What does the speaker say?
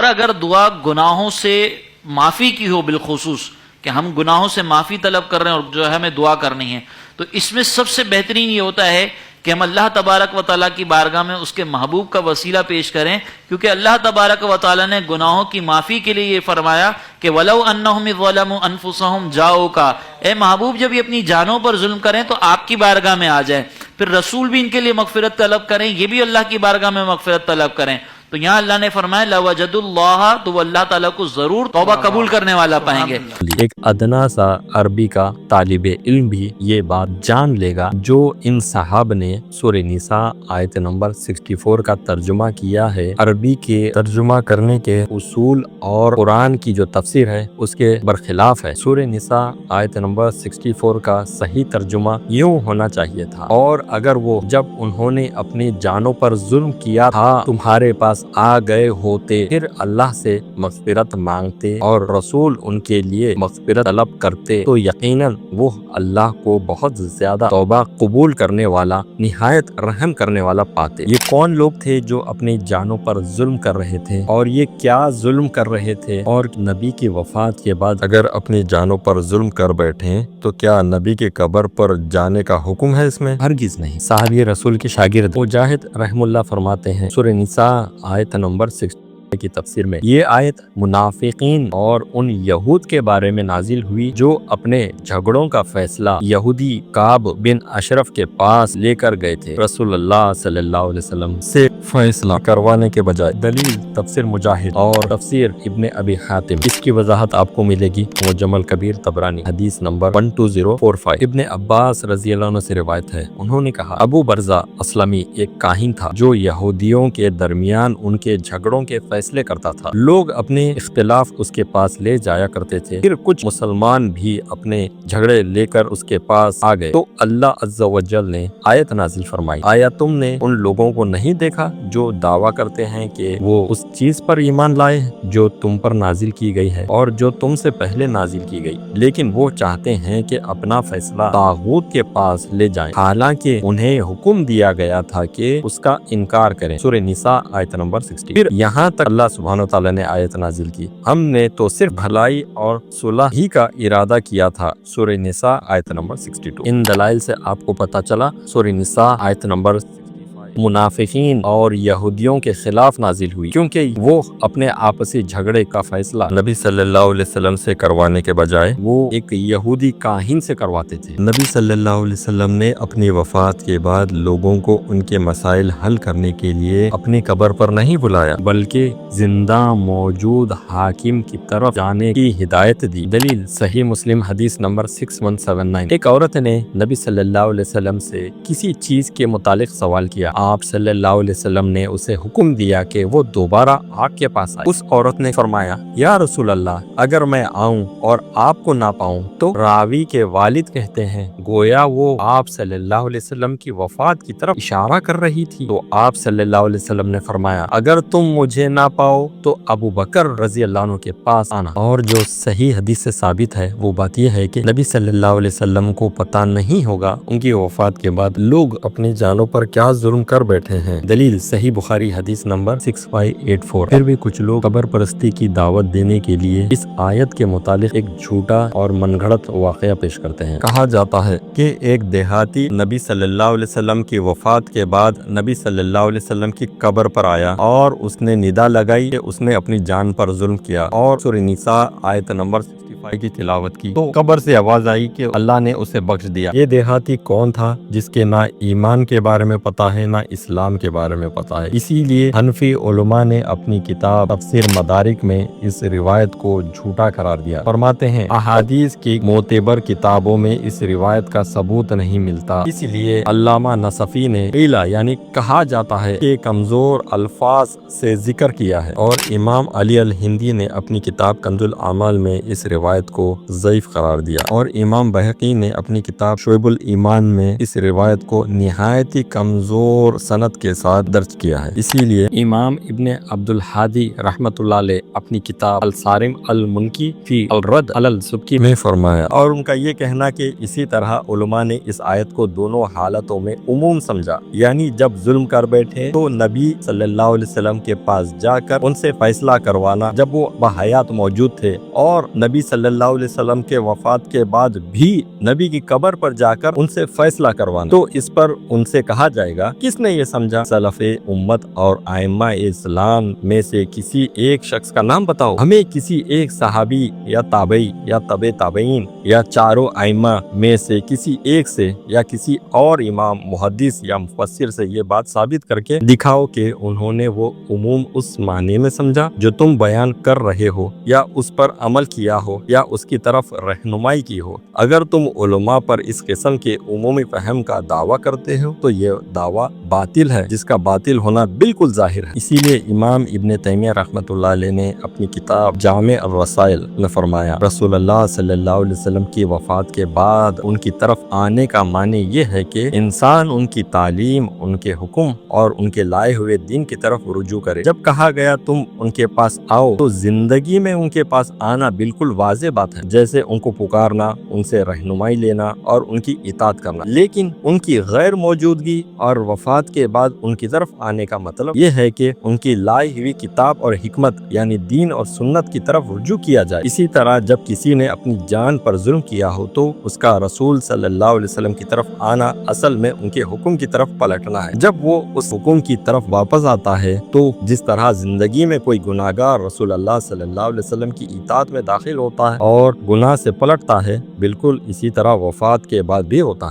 اور اگر دعا گناہوں سے معافی کی ہو بالخصوص کہ ہم گناہوں سے معافی طلب کر رہے ہیں اور جو ہے ہمیں دعا کرنی ہے، تو اس میں سب سے بہترین یہ ہوتا ہے کہ ہم اللہ تبارک و تعالیٰ کی بارگاہ میں اس کے محبوب کا وسیلہ پیش کریں، کیونکہ اللہ تبارک و تعالیٰ نے گناہوں کی معافی کے لیے یہ فرمایا کہ وَلَوْ أَنَّهُمْ إِذْ ظَلَمُوا أَنفُسَهُمْ جَاءُوكَ، اے محبوب جب یہ اپنی جانوں پر ظلم کریں تو آپ کی بارگاہ میں آ جائیں، پھر رسول بھی ان کے لیے مغفرت طلب کریں، یہ بھی اللہ کی بارگاہ میں مغفرت طلب کریں، تو یہاں اللہ نے فرمایا لَوَجَدُوا اللَّهَ، تو وہ اللہ تعالیٰ کو ضرور توبہ قبول کرنے والا پائیں گے۔ ایک ادنا سا عربی کا طالب علم بھی یہ بات جان لے گا جو ان صحاب نے سورہ نساء آیت نمبر 64 کا ترجمہ کیا ہے، عربی کے ترجمہ کرنے کے اصول اور قرآن کی جو تفسیر ہے اس کے برخلاف ہے۔ سورہ نساء آیت نمبر 64 کا صحیح ترجمہ یوں ہونا چاہیے تھا، اور اگر وہ جب انہوں نے اپنی جانوں پر ظلم کیا تھا تمہارے پاس آ گئے ہوتے، پھر اللہ سے مغفرت مانگتے اور رسول ان کے لیے مغفرت طلب کرتے، تو یقیناً وہ اللہ کو بہت زیادہ توبہ قبول کرنے والا، نہایت رحم کرنے والا پاتے۔ یہ کون لوگ تھے جو اپنی جانوں پر ظلم کر رہے تھے، اور یہ کیا ظلم کر رہے تھے؟ اور نبی کی وفات کے بعد اگر اپنی جانوں پر ظلم کر بیٹھیں تو کیا نبی کے قبر پر جانے کا حکم ہے اس میں؟ ہرگز نہیں۔ صحابی رسول کے شاگرد مجاہد رحم اللہ فرماتے ہیں سورہ نساء آیت نمبر 6 کی تفسیر میں، یہ آیت منافقین اور ان یہود کے بارے میں نازل ہوئی جو اپنے جھگڑوں کا فیصلہ یہودی کعب بن اشرف کے پاس لے کر گئے تھے، رسول اللہ صلی اللہ علیہ وسلم سے فیصلہ کروانے کے بجائے۔ دلیل تفسیر مجاہد اور تفسیر ابن ابی حاتم، اس کی وضاحت آپ کو ملے گی معجم الکبیر طبرانی حدیث نمبر 12045۔ ابن عباس رضی اللہ عنہ سے روایت ہے، انہوں نے کہا ابو برزہ اسلمی ایک کاہن تھا جو یہودیوں کے درمیان ان کے جھگڑوں کے فیصلے کرتا تھا، لوگ اپنے اختلاف اس کے پاس لے جایا کرتے تھے، پھر کچھ مسلمان بھی اپنے جھگڑے لے کر اس کے پاس آ گئے تو اللہ عز و جل نے آیت نازل فرمائی، آیا تم نے ان لوگوں کو نہیں دیکھا جو دعویٰ کرتے ہیں کہ وہ اس چیز پر ایمان لائے جو تم پر نازل کی گئی ہے اور جو تم سے پہلے نازل کی گئی، لیکن وہ چاہتے ہیں کہ اپنا فیصلہ طاغوت کے پاس لے جائیں، حالانکہ انہیں حکم دیا گیا تھا کہ اس کا انکار کریں، سورہ نساء آیت نمبر 60۔ پھر یہاں تک اللہ سبحانہ وتعالی نے آیت نازل کی، ہم نے تو صرف بھلائی اور صلح ہی کا ارادہ کیا تھا، سورہ نساء آیت نمبر 62۔ ان دلائل سے آپ کو پتہ چلا سورہ نساء آیت نمبر منافقین اور یہودیوں کے خلاف نازل ہوئی، کیونکہ وہ اپنے آپسی جھگڑے کا فیصلہ نبی صلی اللہ علیہ وسلم سے کروانے کے بجائے وہ ایک یہودی کاہن سے کرواتے تھے۔ نبی صلی اللہ علیہ وسلم نے اپنی وفات کے بعد لوگوں کو ان کے مسائل حل کرنے کے لیے اپنی قبر پر نہیں بلایا، بلکہ زندہ موجود حاکم کی طرف جانے کی ہدایت دی۔ دلیل صحیح مسلم حدیث نمبر 6179۔ ایک عورت نے نبی صلی اللہ علیہ وسلم سے کسی چیز کے متعلق سوال کیا، آپ صلی اللہ علیہ وسلم نے اسے حکم دیا کہ وہ دوبارہ آپ کے پاس آئے۔ اس عورت نے فرمایا، یا رسول اللہ، اگر میں آؤں اور آپ کو نہ پاؤں تو؟ راوی کے والد کہتے ہیں گویا وہ آپ صلی اللہ علیہ وسلم کی وفات کی طرف اشارہ کر رہی تھی، تو آپ صلی اللہ علیہ وسلم نے فرمایا، اگر تم مجھے نہ پاؤ تو ابو بکر رضی اللہ عنہ کے پاس آنا۔ اور جو صحیح حدیث سے ثابت ہے وہ بات یہ ہے کہ نبی صلی اللہ علیہ وسلم کو پتہ نہیں ہوگا ان کی وفات کے بعد لوگ اپنی جانوں پر کیا ظلم کر بیٹھے ہیں۔ دلیل صحیح بخاری حدیث نمبر 6584۔ پھر بھی کچھ لوگ قبر پرستی کی دعوت دینے کے لیے اس آیت کے متعلق ایک جھوٹا اور من گھڑت واقعہ پیش کرتے ہیں۔ کہا جاتا ہے کہ ایک دیہاتی نبی صلی اللہ علیہ وسلم کی وفات کے بعد نبی صلی اللہ علیہ وسلم کی قبر پر آیا اور اس نے ندا لگائی کہ اس نے اپنی جان پر ظلم کیا، اور سورہ نساء آیت نمبر 65 کی تلاوت کی، تو قبر سے آواز آئی کہ اللہ نے اسے بخش دیا۔ یہ دیہاتی کون تھا جس کے نہ ایمان کے بارے میں پتہ ہے نہ اسلام کے بارے میں پتہ ہے؟ اسی لیے حنفی علماء نے اپنی کتاب تفسیر مدارک میں اس روایت کو جھوٹا قرار دیا، فرماتے ہیں احادیث کی معتبر کتابوں میں اس روایت کا ثبوت نہیں ملتا، اس لیے علامہ نصفی نے قیلا یعنی کہا جاتا ہے کہ کمزور الفاظ سے ذکر کیا ہے، اور امام علی الہندی نے اپنی کتاب کنز الاعمال میں اس روایت روایت کو ضعیف قرار دیا، اور امام بہقی نے اپنی کتاب شعب الایمان میں اس روایت کو نہایت ہی کمزور سند کے ساتھ درج کیا ہے۔ اسی لیے امام ابن عبد الحادی رحمۃ اللہ علیہ اپنی کتاب الصارم المنکی فی الرد علی السبکی میں فرمایا، اور ان کا یہ کہنا کہ اسی طرح علماء نے اس آیت کو دونوں حالتوں میں عموم سمجھا، یعنی جب ظلم کر بیٹھے تو نبی صلی اللہ علیہ وسلم کے پاس جا کر ان سے فیصلہ کروانا جب وہ بحیات موجود تھے، اور نبی صلی اللہ علیہ وسلم کے وفات کے بعد بھی نبی کی قبر پر جا کر ان سے فیصلہ کروانا، تو اس پر ان سے کہا جائے گا کس نے یہ سمجھا؟ سلف امت اور ائمہ اسلام میں سے کسی ایک شخص کا نام بتاؤ، ہمیں کسی ایک صحابی یا تابعی یا تبع تابعین یا چاروں ائمہ میں سے کسی ایک سے یا کسی اور امام محدث یا مفسر سے یہ بات ثابت کر کے دکھاؤ کہ انہوں نے وہ عموم اس معنی میں سمجھا جو تم بیان کر رہے ہو، یا اس پر عمل کیا ہو، یا اس کی طرف رہنمائی کی ہو۔ اگر تم علماء پر اس قسم کے عمومی فہم کا دعویٰ کرتے ہو تو یہ دعویٰ باطل ہے، جس کا باطل ہونا بالکل ظاہر ہے۔ اسی لیے امام ابن تیمیہ رحمۃ اللہ علیہ نے اپنی کتاب جامع الرسائل میں فرمایا، رسول اللہ صلی اللہ علیہ وسلم کی وفات کے بعد ان کی طرف آنے کا معنی یہ ہے کہ انسان ان کی تعلیم، ان کے حکم اور ان کے لائے ہوئے دین کی طرف رجوع کرے۔ جب کہا گیا تم ان کے پاس آؤ تو زندگی میں ان کے پاس آنا بالکل واضح بات ہے، جیسے ان کو پکارنا، ان سے رہنمائی لینا اور ان کی اطاعت کرنا، لیکن ان کی غیر موجودگی اور وفات کے بعد ان کی طرف آنے کا مطلب یہ ہے کہ ان کی لائی ہوئی کتاب اور حکمت یعنی دین اور سنت کی طرف رجوع کیا جائے۔ اسی طرح جب کسی نے اپنی جان پر ظلم کیا ہو تو اس کا رسول صلی اللہ علیہ وسلم کی طرف آنا اصل میں ان کے حکم کی طرف پلٹنا ہے۔ جب وہ اس حکم کی طرف واپس آتا ہے تو جس طرح زندگی میں کوئی گناہگار رسول اللہ صلی اللہ علیہ وسلم کی اطاعت میں داخل ہوتا ہے اور گناہ سے پلٹتا ہے، بالکل اسی طرح وفات کے بعد بھی ہوتا ہے۔